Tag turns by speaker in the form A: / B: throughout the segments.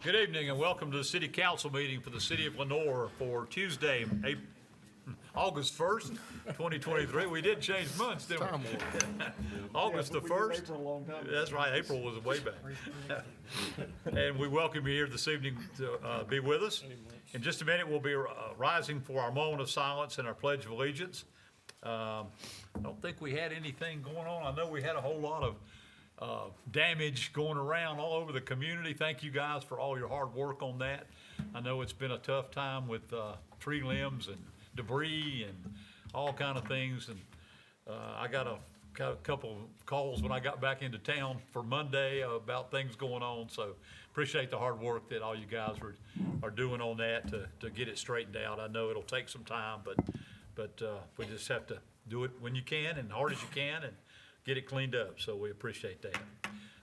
A: Good evening and welcome to the City Council meeting for the City of Lenoir for Tuesday, August 1st, 2023. We did change months, didn't we? August the 1st.
B: April a long time ago.
A: That's right, April was way back. And we welcome you here this evening to be with us. In just a minute, we'll be rising for our moment of silence and our Pledge of Allegiance. I don't think we had anything going on. I know we had a whole lot of damage going around all over the community. Thank you guys for all your hard work on that. I know it's been a tough time with tree limbs and debris and all kind of things. And I got a couple of calls when I got back into town for Monday about things going on. So appreciate the hard work that all you guys are doing on that to get it straightened out. I know it'll take some time, but we just have to do it when you can and hard as you can and get it cleaned up. So we appreciate that.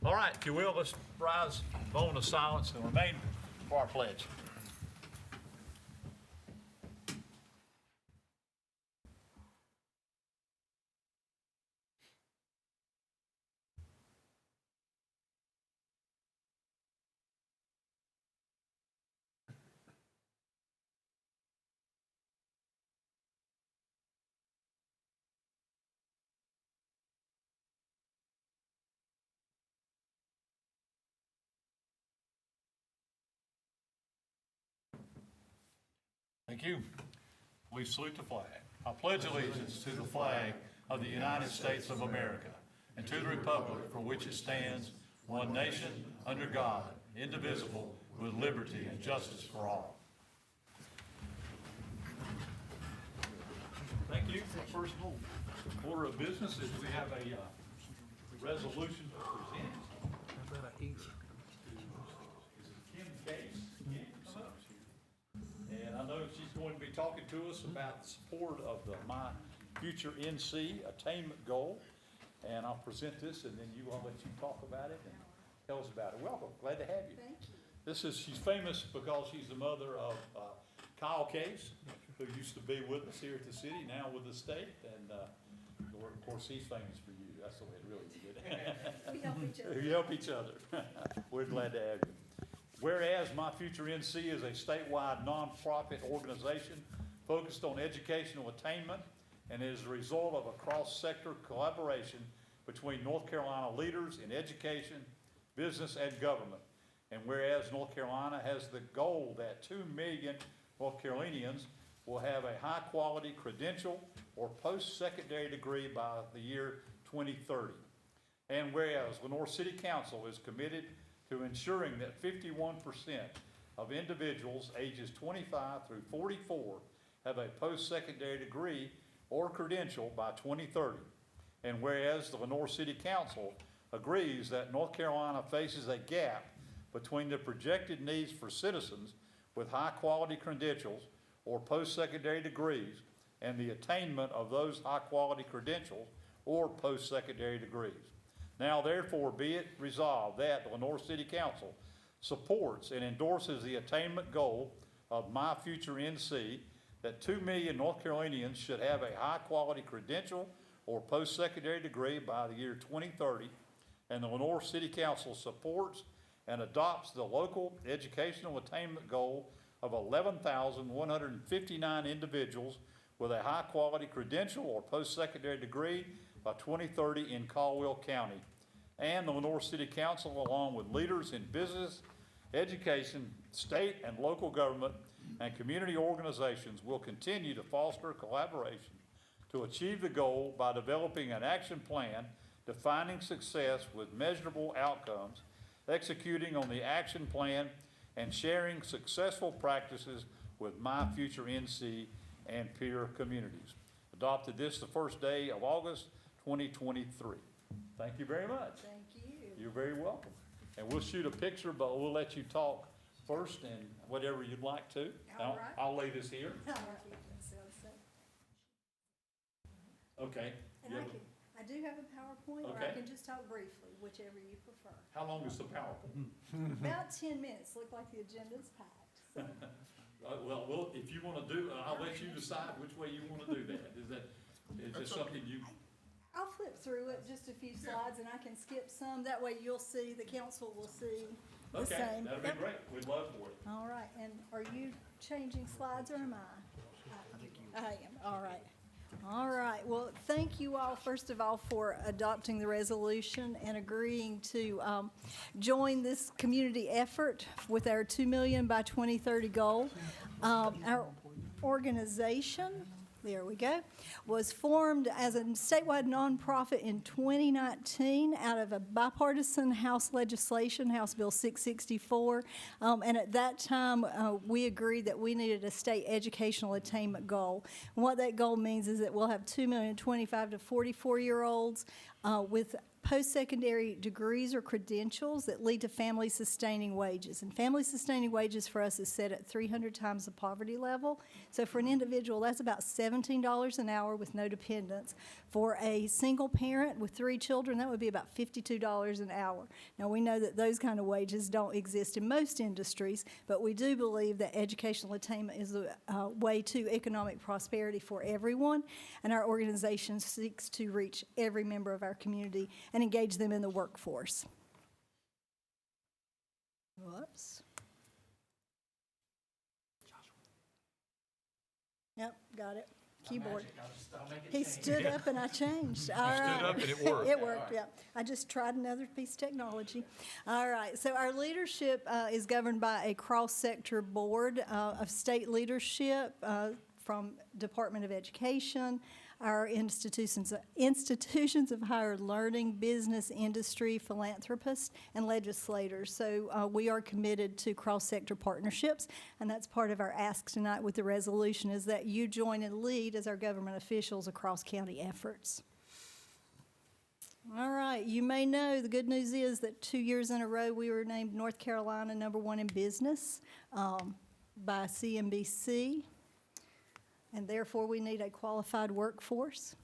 A: All right, if you will, let's rise, moment of silence, and remain for our pledge. Thank you. We salute the flag. I pledge allegiance to the flag of the United States of America and to the republic for which it stands, one nation, under God, indivisible, with liberty and justice for all. Thank you. First order of business is we have a resolution to present. Kim Case. And I know she's going to be talking to us about the support of the myFutureNC Attainment Goal. And I'll present this and then I'll let you talk about it and tell us about it. Welcome, glad to have you.
C: Thank you.
A: She's famous because she's the mother of Kyle Case, who used to be with us here at the city, now with the state. And of course, he's famous for you. That's the way it really is.
C: We help each other.
A: We help each other. We're glad to have you. Whereas myFutureNC is a statewide nonprofit organization focused on educational attainment and is a result of a cross-sector collaboration between North Carolina leaders in education, business, and government. And whereas North Carolina has the goal that 2 million North Carolinians will have a high-quality credential or post-secondary degree by the year 2030. And whereas Lenoir City Council is committed to ensuring that 51% of individuals ages 25 through 44 have a post-secondary degree or credential by 2030. And whereas the Lenoir City Council agrees that North Carolina faces a gap between the projected needs for citizens with high-quality credentials or post-secondary degrees and the attainment of those high-quality credentials or post-secondary degrees. Now, therefore, be it resolved that the Lenoir City Council supports and endorses the attainment goal of myFutureNC that 2 million North Carolinians should have a high-quality credential or post-secondary degree by the year 2030, and the Lenoir City Council supports and adopts the local educational attainment goal of 11,159 individuals with a high-quality credential or post-secondary degree by 2030 in Caldwell County. And the Lenoir City Council, along with leaders in business, education, state and local government, and community organizations, will continue to foster collaboration to achieve the goal by developing an action plan, defining success with measurable outcomes, executing on the action plan, and sharing successful practices with myFutureNC and peer communities. Adopted this the first day of August 2023. Thank you very much.
C: Thank you.
A: You're very welcome. And we'll shoot a picture, but we'll let you talk first and whatever you'd like to.
C: All right.
A: I'll lay this here.
C: All right.
A: Okay.
C: And I do have a PowerPoint, or I can just talk briefly, whichever you prefer.
A: How long is the PowerPoint?
C: About 10 minutes. Look like the agenda's packed. So.
A: Well, if you want to do, I'll let you decide which way you want to do that. Is it something you?
C: I'll flip through it, just a few slides, and I can skip some. That way you'll see, the council will see the
A: Okay,
C: same.
A: that'd be
C: Yep.
A: great. We'd love for it.
C: All right, and are you changing slides or am I? I am, all right. All right, well, thank you all, first of all, for adopting the resolution and agreeing to join this community effort with our 2 million by 2030 goal. Our organization, there we go, was formed as a statewide nonprofit in 2019 out of a bipartisan House legislation, House Bill 664. And at that time, we agreed that we needed a state educational attainment goal. And what that goal means is that we'll have 2 million 25 to 44-year-olds with post-secondary degrees or credentials that lead to family-sustaining wages. And family-sustaining wages for us is set at 300 times the poverty level. So for an individual, that's about $17 an hour with no dependents. For a single parent with 3 children, that would be about $52 an hour. Now, we know that those kind of wages don't exist in most industries, but we do believe that educational attainment is a way to economic prosperity for everyone, and our organization seeks to reach every member of our community and engage them in the workforce. Whoops. Yep, got it. Keyboard. He stood up and I changed. All right.
B: Stood up and it worked.
C: It worked, yeah. I just tried another piece of technology. All right, so our leadership is governed by a cross-sector board of state leadership from Department of Education, our institutions of higher learning, business, industry, philanthropists, and legislators. So we are committed to cross-sector partnerships, and that's part of our ask tonight with the resolution, is that you join and lead as our government officials across county efforts. All right, you may know the good news is that 2 years in a row we were named North Carolina #1 in business by CNBC. And therefore, we need a qualified workforce.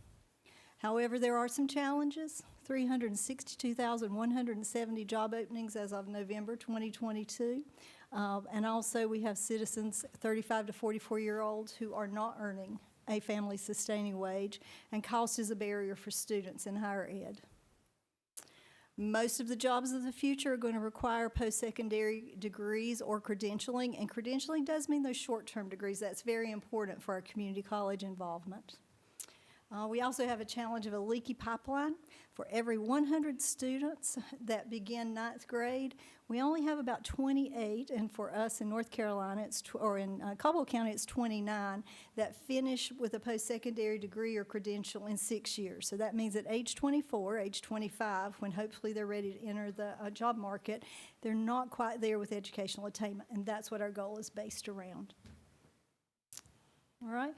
C: However, there are some challenges. 362,170 job openings as of November 2022. And also, we have citizens 35 to 44-year-olds who are not earning a family-sustaining wage, and cost is a barrier for students in higher ed. Most of the jobs of the future are going to require post-secondary degrees or credentialing, and credentialing does mean those short-term degrees. That's very important for our community college involvement. We also have a challenge of a leaky pipeline. For every 100 students that begin 9th grade, we only have about 28, and for us in North Carolina, or in Caldwell County, it's 29, that finish with a post-secondary degree or credential in 6 years. So that means at age 24, age 25, when hopefully they're ready to enter the job market, they're not quite there with educational attainment, and that's what our goal is based around. All right.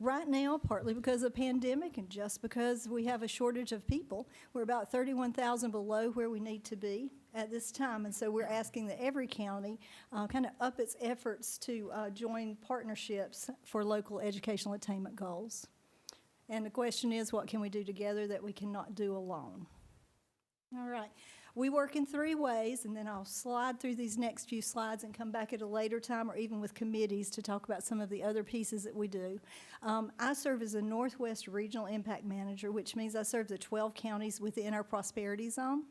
C: Right now, partly because of the pandemic and just because we have a shortage of people, we're about 31,000 below where we need to be at this time. And so we're asking that every county kind of up its efforts to join partnerships for local educational attainment goals. And the question is, what can we do together that we cannot do alone? All right. We work in 3 ways, and then I'll slide through these next few slides and come back at a later time or even with committees to talk about some of the other pieces that we do. I serve as a Northwest Regional Impact Manager, which means I serve the 12 counties within our Prosperity Zone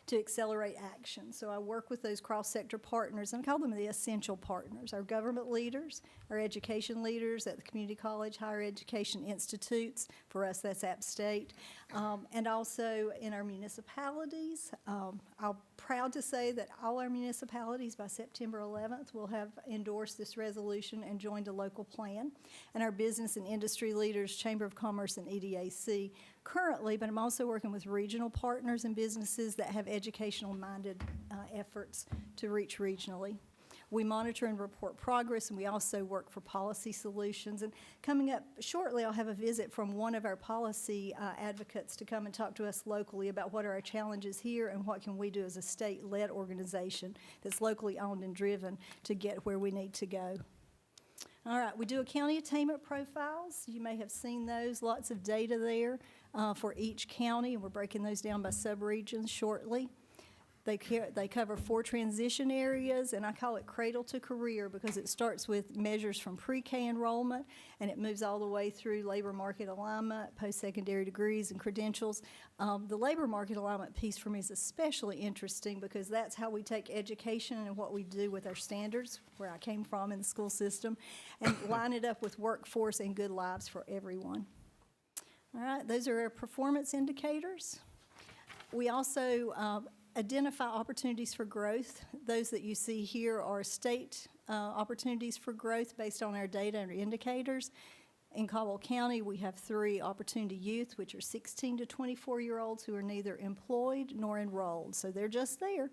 C: to accelerate action. So I work with those cross-sector partners, and I call them the essential partners, our government leaders, our education leaders at the community college, higher education institutes. For us, that's App State. And also in our municipalities. I'm proud to say that all our municipalities by September 11th will have endorsed this resolution and joined a local plan. And our business and industry leaders, Chamber of Commerce and EDAC currently, but I'm also working with regional partners and businesses that have educational-minded efforts to reach regionally. We monitor and report progress, and we also work for policy solutions. And coming up shortly, I'll have a visit from one of our policy advocates to come and talk to us locally about what are our challenges here and what can we do as a state-led organization that's locally owned and driven to get where we need to go. All right, we do a county attainment profiles. You may have seen those, lots of data there for each county, and we're breaking those down by subregions shortly. They cover 4 transition areas, and I call it cradle to career because it starts with measures from pre-K enrollment, and it moves all the way through labor market alignment, post-secondary degrees, and credentials. The labor market alignment piece for me is especially interesting because that's how we take education and what we do with our standards, where I came from in the school system, and line it up with workforce and good lives for everyone. All right, those are our performance indicators. We also identify opportunities for growth. Those that you see here are state opportunities for growth based on our data and indicators. In Caldwell County, we have 3 opportunity youth, which are 16 to 24-year-olds who are neither employed nor enrolled. So they're just there,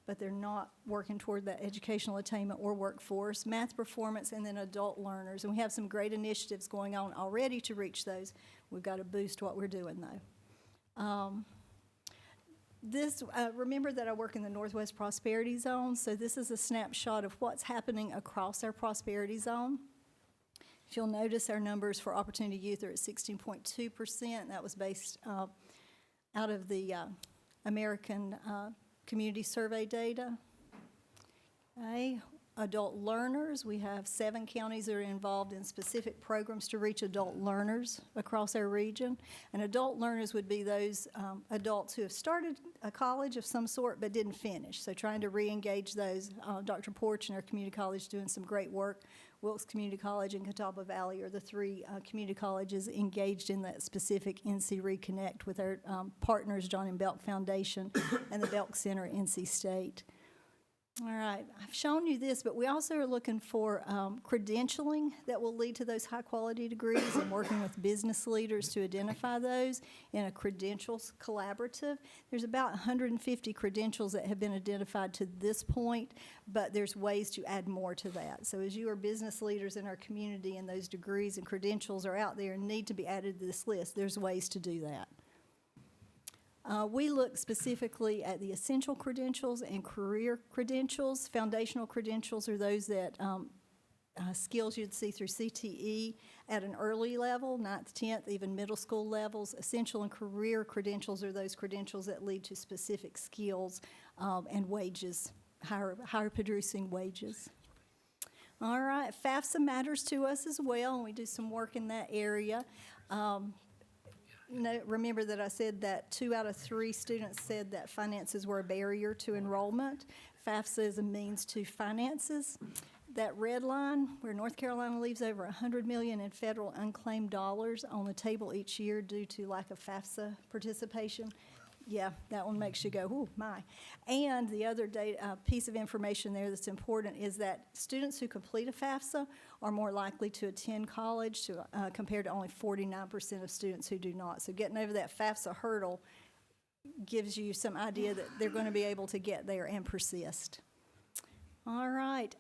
C: but they're not working toward that educational attainment or workforce, math performance, and then adult learners. And we have some great initiatives going on already to reach those. We've got to boost what we're doing, though. Remember that I work in the Northwest Prosperity Zone, so this is a snapshot of what's happening across our Prosperity Zone. If you'll notice, our numbers for Opportunity Youth are at 16.2%. That was based out of the American Community Survey data. Okay. Adult learners, we have 7 counties that are involved in specific programs to reach adult learners across our region. And adult learners would be those adults who have started a college of some sort but didn't finish. So trying to re-engage those. Dr. Porch and our community college doing some great work. Wilkes Community College and Catawba Valley are the 3 community colleges engaged in that specific NC Reconnect with our partners, John and Belk Foundation and the Belk Center at NC State. All right, I've shown you this, but we also are looking for credentialing that will lead to those high-quality degrees and working with business leaders to identify those in a credentials collaborative. There's about 150 credentials that have been identified to this point, but there's ways to add more to that. So as you are business leaders in our community and those degrees and credentials are out there and need to be added to this list, there's ways to do that. We look specifically at the essential credentials and career credentials. Foundational credentials are those that skills you'd see through CTE at an early level, 9th, 10th, even middle school levels. Essential and career credentials are those credentials that lead to specific skills and wages, higher producing wages. All right, FAFSA matters to us as well, and we do some work in that area. Remember that I said that 2 out of 3 students said that finances were a barrier to enrollment. FAFSA is a means to finances. That red line, where North Carolina leaves over $100 million in federal unclaimed dollars on the table each year due to lack of FAFSA participation. Yeah, that one makes you go, ooh, my. And the other piece of information there that's important is that students who complete a FAFSA are more likely to attend college compared to only 49% of students who do not. So getting over that FAFSA hurdle gives you some idea that they're going to be able to get there and persist. All right.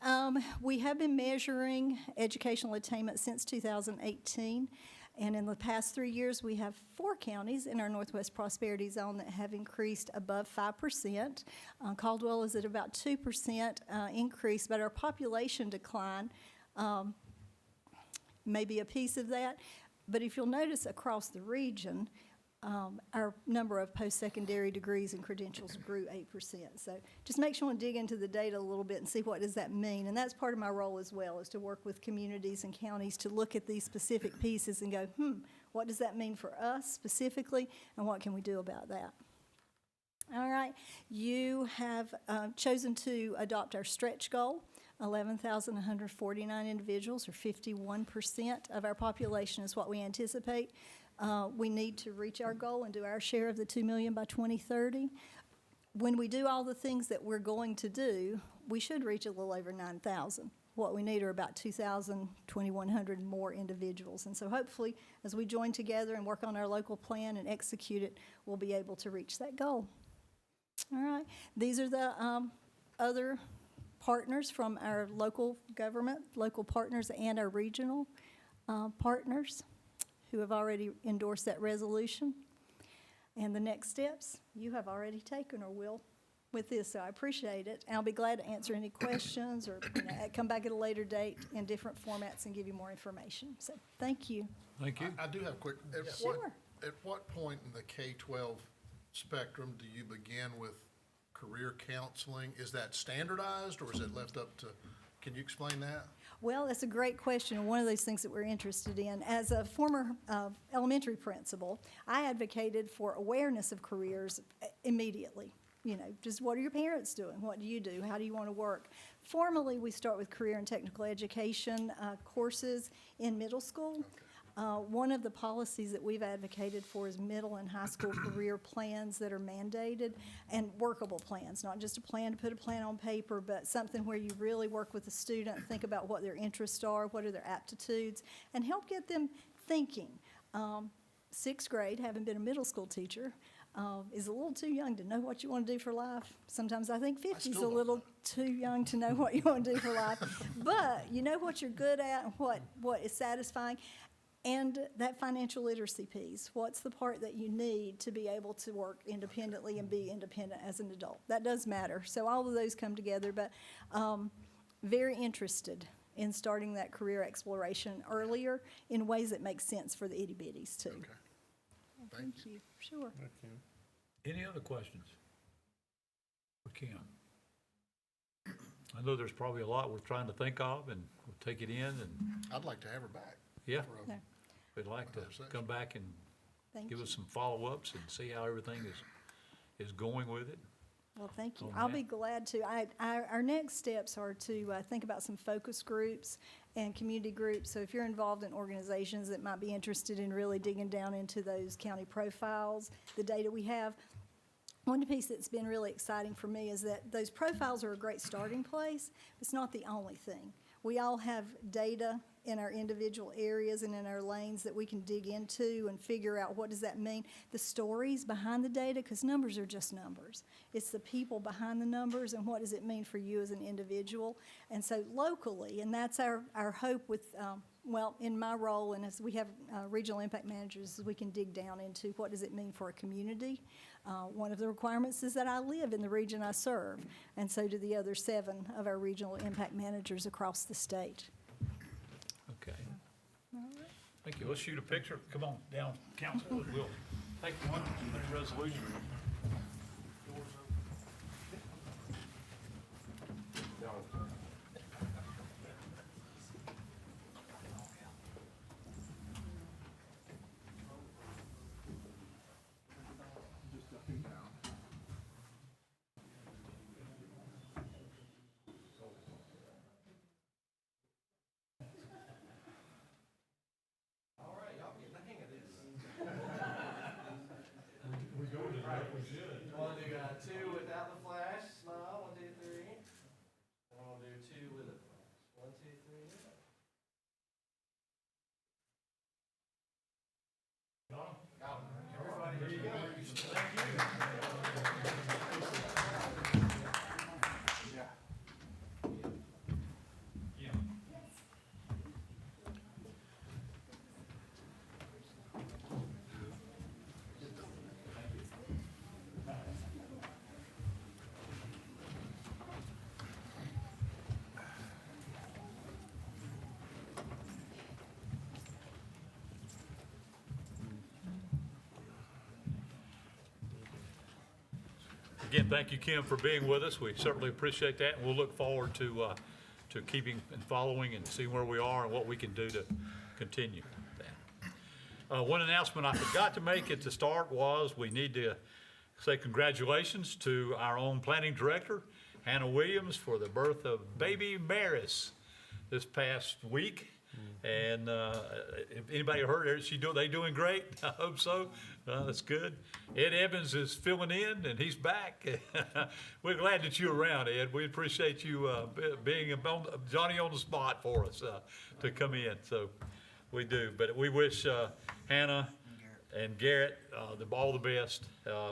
C: We have been measuring educational attainment since 2018. And in the past 3 years, we have 4 counties in our Northwest Prosperity Zone that have increased above 5%. Caldwell is at about 2% increase, but our population decline may be a piece of that. But if you'll notice across the region, our number of post-secondary degrees and credentials grew 8%. So just make sure you dig into the data a little bit and see what does that mean. And that's part of my role as well, is to work with communities and counties to look at these specific pieces and go, what does that mean for us specifically, and what can we do about that? All right, you have chosen to adopt our stretch goal. 11,149 individuals, or 51% of our population is what we anticipate. We need to reach our goal and do our share of the $2 million by 2030. When we do all the things that we're going to do, we should reach a little over 9,000. What we need are about 2,100 more individuals. And so hopefully, as we join together and work on our local plan and execute it, we'll be able to reach that goal. All right. These are the other partners from our local government, local partners, and our regional partners who have already endorsed that resolution. And the next steps you have already taken or will with this, so I appreciate it. And I'll be glad to answer any questions or come back at a later date in different formats and give you more information. So thank you.
B: Thank you.
D: I do have a quick,
C: Sure.
D: at what point in the K-12 spectrum do you begin with
B: career counseling. Is that standardized or is it left up to, can you explain that?
C: Well, that's a great question, and one of those things that we're interested in. As a former elementary principal, I advocated for awareness of careers immediately. You know, just what are your parents doing? What do you do? How do you want to work? Formally, we start with career and technical education courses in middle school. One of the policies that we've advocated for is middle and high school career plans that are mandated and workable plans, not just a plan to put a plan on paper, but something where you really work with the student, think about what their interests are, what are their aptitudes, and help get them thinking. Sixth grade, having been a middle school teacher, is a little too young to know what you want to do for life. Sometimes I think 50 is a little too young to know what you want to do for life. But you know what you're good at and what is satisfying. And that financial literacy piece, what's the part that you need to be able to work independently and be independent as an adult? That does matter. So all of those come together, but very interested in starting that career exploration earlier in ways that make sense for the itty-bitties too.
B: Okay.
C: Thank you. Sure.
D: Any other questions for Kim? I know there's probably a lot we're trying to think of, and we'll take it in, and,
B: I'd like to have her back.
D: yeah,
B: for a-
C: No,
D: we'd like to come back and
C: thank
D: give
C: you.
D: us some follow-ups and see how everything is going with it.
C: Well, thank you.
D: on
C: I'll
D: that.
C: be glad to. Our next steps are to think about some focus groups and community groups. So if you're involved in organizations that might be interested in really digging down into those county profiles, the data we have, one piece that's been really exciting for me is that those profiles are a great starting place. It's not the only thing. We all have data in our individual areas and in our lanes that we can dig into and figure out what does that mean. The stories behind the data, because numbers are just numbers. It's the people behind the numbers and what does it mean for you as an individual. And so locally, and that's our hope with, well, in my role and as we have regional impact managers, we can dig down into what does it mean for a community. One of the requirements is that I live in the region I serve, and so do the other 7 of our regional impact managers across the state.
D: Okay. Thank you. Let's shoot a picture. Come on down, council. We'll take one resolution.
E: Want to do 2 without the flash? Smile. 1, 2, 3. And we'll do 2 with a flash. 1, 2, 3.
D: Again, thank you, Kim, for being with us. We certainly appreciate that, and we'll look forward to keeping and following and seeing where we are and what we can do to continue that. One announcement I forgot to make at the start was we need to say congratulations to our own planning director, Hannah Williams, for the birth of baby Maris this past week. And if anybody heard her, they doing great? I hope so. That's good. Ed Evans is filling in, and he's back. We're glad that you're around, Ed. We appreciate you being Johnny on the spot for us to come in. So we do. But we wish Hannah and Garrett all the best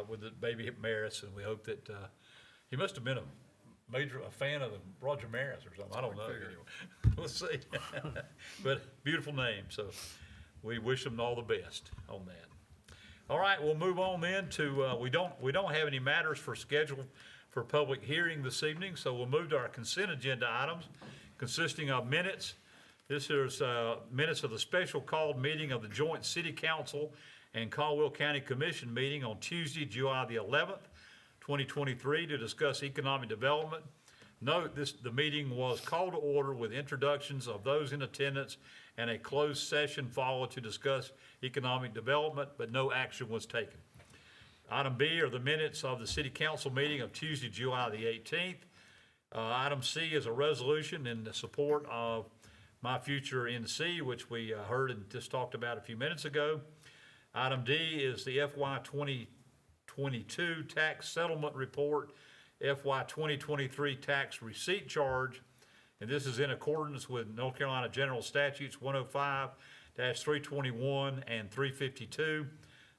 D: with the baby Maris, and we hope that he must have been a fan of Roger Maris or something. I don't know. Anyway, we'll see. But beautiful name. So we wish them all the best on that. All right, we'll move on then to we don't have any matters for schedule for public hearing this evening, so we'll move to our consent agenda items consisting of minutes. This is minutes of the special called meeting of the Joint City Council and Caldwell County Commission meeting on Tuesday, July the 11th, 2023 to discuss economic development. Note, the meeting was called to order with introductions of those in attendance and a closed session followed to discuss economic development, but no action was taken. Item B are the minutes of the city council meeting of Tuesday, July the 18th. Item C is a resolution in the support of myFutureNC, which we heard and just talked about a few minutes ago. Item D is the FY 2022 tax settlement report, FY 2023 tax receipt charge, and this is in accordance with North Carolina General Statutes 105-321 and 352.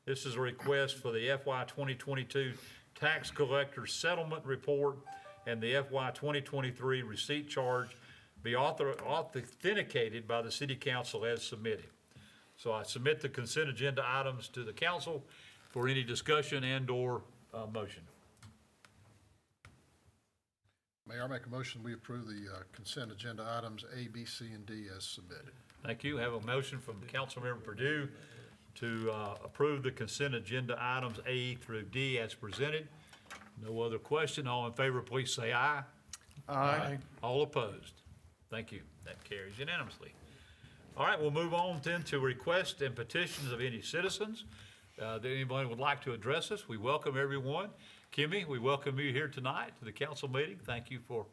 D: This is a request for the FY 2022 tax collector settlement report and the FY 2023 receipt charge be authenticated by the city council as submitted. So I submit the consent agenda items to the council for any discussion and/or motion.
B: Mayor, I make a motion, we approve the consent agenda items A, B, C, and D as submitted.
D: Thank you. Have a motion from Councilmember Purdue to approve the consent agenda items A through D as presented. No other question. All in favor, please say aye.
F: Aye.
D: All opposed? Thank you. That carries unanimously. All right, we'll move on then to requests and petitions of any citizens. That anybody would like to address us, we welcome everyone. Kimmy, we welcome you here tonight to the council meeting. Thank you for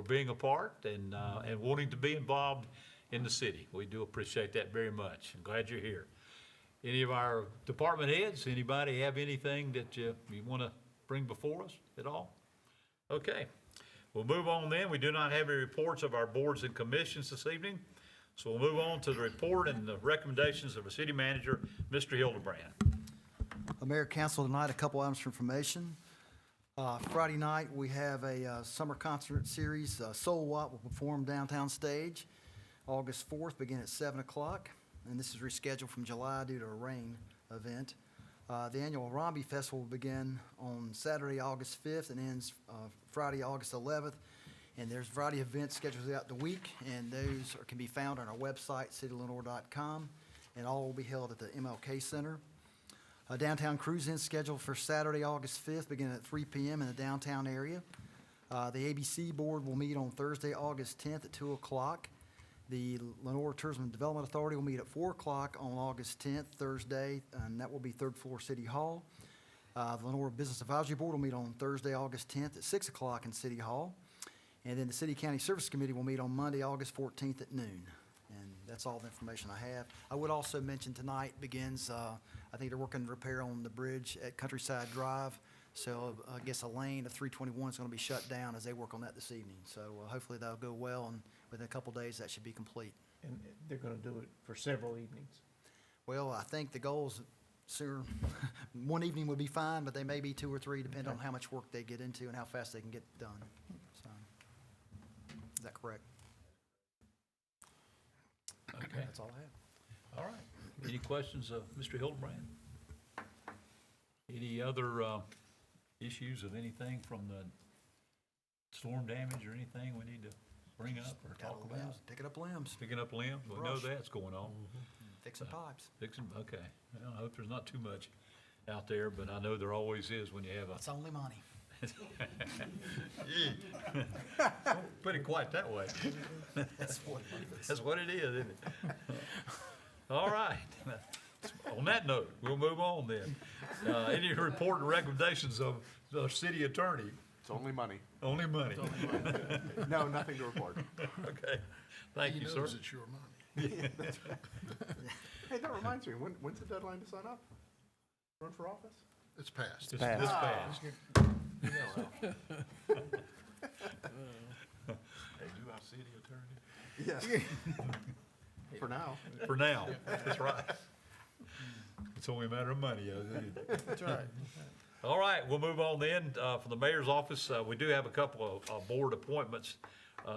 D: being a part and wanting to be involved in the city. We do appreciate that very much. I'm glad you're here. Any of our department heads, anybody have anything that you want to bring before us at all? Okay, we'll move on then. We do not have any reports of our boards and commissions this evening. So we'll move on to the report and the recommendations of our city manager, Mr. Hildebrand.
F: Mayor, Council, tonight, a couple items for information. Friday night, we have a summer concert series. Soul Watt will perform downtown stage. August 4th, begin at 7 o'clock. And this is rescheduled from July due to a rain event. The annual Romby Festival will begin on Saturday, August 5th, and ends Friday, August 11th. And there's a variety of events scheduled throughout the week, and those can be found on our website, citylenoir.com, and all will be held at the MLK Center. A downtown cruise-in scheduled for Saturday, August 5th, beginning at 3 p.m. in the downtown area. The ABC Board will meet on Thursday, August 10th at 2 o'clock. The Lenoir Tourism and Development Authority will meet at 4 o'clock on August 10th, Thursday, and that will be third floor City Hall. The Lenoir Business Advisory Board will meet on Thursday, August 10th at 6 o'clock in City Hall. And then the City County Service Committee will meet on Monday, August 14th at noon. And that's all the information I have. I would also mention tonight begins, I think they're working repair on the bridge at Countryside Drive. So I guess a lane of 321 is going to be shut down as they work on that this evening. So hopefully that'll go well, and within a couple days that should be complete.
G: And they're gonna do it for several evenings.
F: Well, I think the goal is sooner, one evening would be fine, but they may be 2 or 3, depending on how much work they get into and how fast they can get done. So, is that correct?
D: Okay,
F: That's all I have.
D: all right. Any questions of Mr. Hildebrand? Any other issues of anything from the storm damage or anything we need to bring up or talk
F: Got
D: about?
F: limbs, picking up limbs,
D: Picking up limbs, we know
F: Brush.
D: that's going on.
F: fixing pipes.
D: Fixing, okay. Well, I hope there's not too much out there, but I know there always is when you have a.
F: It's only money.
D: Don't put it quite that way.
F: That's what it is.
D: That's what it is, isn't it? All right. On that note, we'll move on then. Any report and recommendations of the city attorney?
H: It's only money.
D: Only money.
H: No, nothing to report.
D: Okay. Thank
B: He
D: you, sir.
B: knows it's your money.
H: Hey, that reminds me, when's the deadline to sign up? Run for office?
B: It's passed.
D: This passed.
H: Hey, do our city attorney? Yes. For now.
D: For now, that's right. It's only a matter of money, isn't it?
G: That's right.
D: All right, we'll move on then. From the mayor's office, we do have a couple of board appointments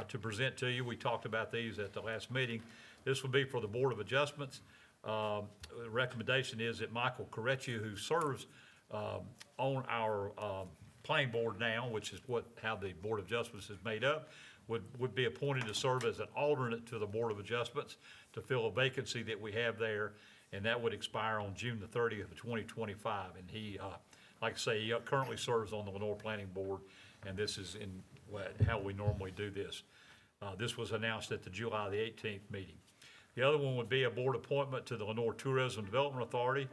D: to present to you. We talked about these at the last meeting. This would be for the Board of Adjustments. The recommendation is that Michael Correcchio, who serves on our planning board now, which is how the Board of Adjustments is made up, would be appointed to serve as an alternate to the Board of Adjustments to fill a vacancy that we have there, and that would expire on June the 30th of 2025. And he like I say, he currently serves on the Lenoir Planning Board, and this is in how we normally do this. This was announced at the July the 18th meeting. The other one would be a board appointment to the Lenoir Tourism Development Authority.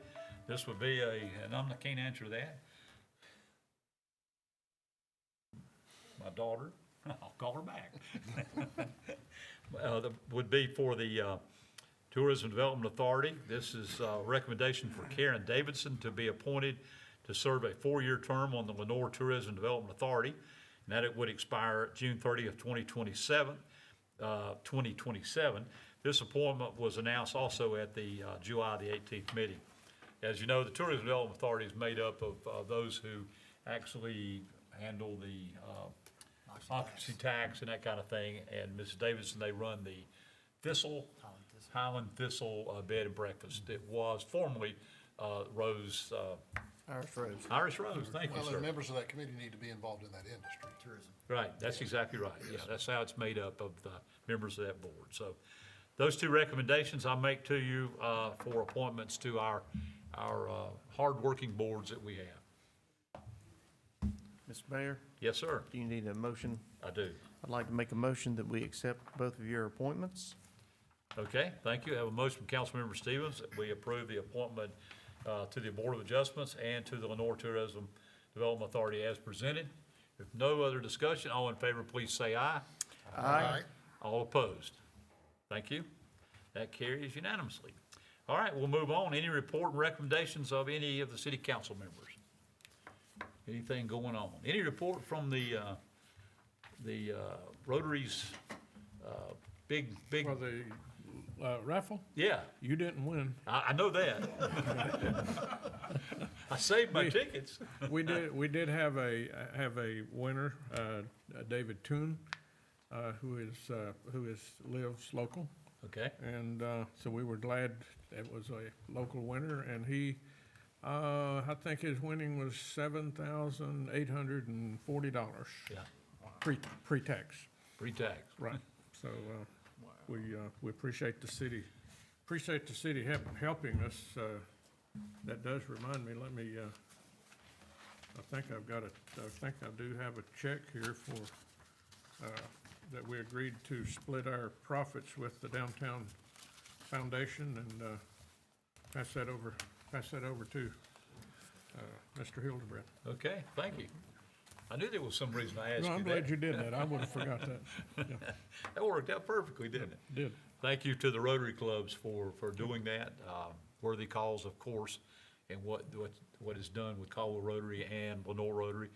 D: This would be and I can't answer that. My daughter, I'll call her back. Would be for the Tourism Development Authority. This is a recommendation for Karen Davidson to be appointed to serve a 4-year term on the Lenoir Tourism Development Authority, and that it would expire June 30th, 2027. This appointment was announced also at the July the 18th meeting. As you know, the Tourism Development Authority is made up of those who actually handle the occupancy tax and that kind of thing. And Mrs. Davidson, they run the Highland Thistle Bed and Breakfast. It was formerly Rose, Irish Rose, thank you,
B: Well,
D: sir.
B: and members of that committee need to be involved in that industry.
F: Tourism.
D: Right, that's exactly right. Yeah, that's how it's made up of the members of that board. So those two recommendations I make to you for appointments to our hardworking boards that we have.
G: Mr. Mayor,
D: Yes, sir,
G: do you need a motion?
D: I do.
G: I'd like to make a motion that we accept both of your appointments.
D: Okay, thank you. I have a motion from Councilmember Stevens that we approve the appointment to the Board of Adjustments and to the Lenoir Tourism Development Authority as presented. If no other discussion, all in favor, please say aye.
B: Aye.
D: All opposed? Thank you. That carries unanimously. All right, we'll move on. Any report and recommendations of any of the city council members? Anything going on? Any report from the Rotary's big,
I: For the raffle,
D: yeah,
I: you didn't win.
D: I know that. I saved my tickets.
I: We did have a winner, David Toon, who lives local.
D: Okay,
I: And so we were glad it was a local winner, and he, I think his winning was $7,840,
D: yeah,
I: pre-tax,
D: pre-tax.
I: right. So we appreciate the city, helping us. That does remind me, let me, I think I do have a check here for, that we agreed to split our profits with the Downtown Foundation, and pass that over to Mr. Hildebrand.
D: Okay, thank you. I knew there was some reason I asked
I: No,
D: you
I: I'm
D: that.
I: glad you did that. I would have forgot that. Yeah,
D: That worked out perfectly, didn't it?
I: did.
D: Thank you to the Rotary clubs for doing that. Worthy cause, of course, and what is done with Caldwell Rotary and Lenoir Rotary.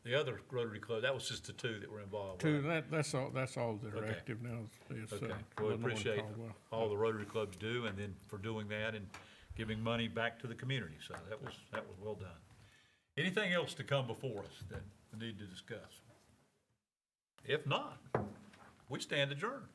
D: The other Rotary club, that was just the two that were involved. right?
I: That's all that are
D: Okay.
I: active now. Is,
D: Okay, well, we
I: Lenoir and
D: appreciate
I: Caldwell.
D: all the Rotary clubs do, and then for doing that and giving money back to the community, so that was well done. Anything else to come before us that we need to discuss? If not, we stand adjourned.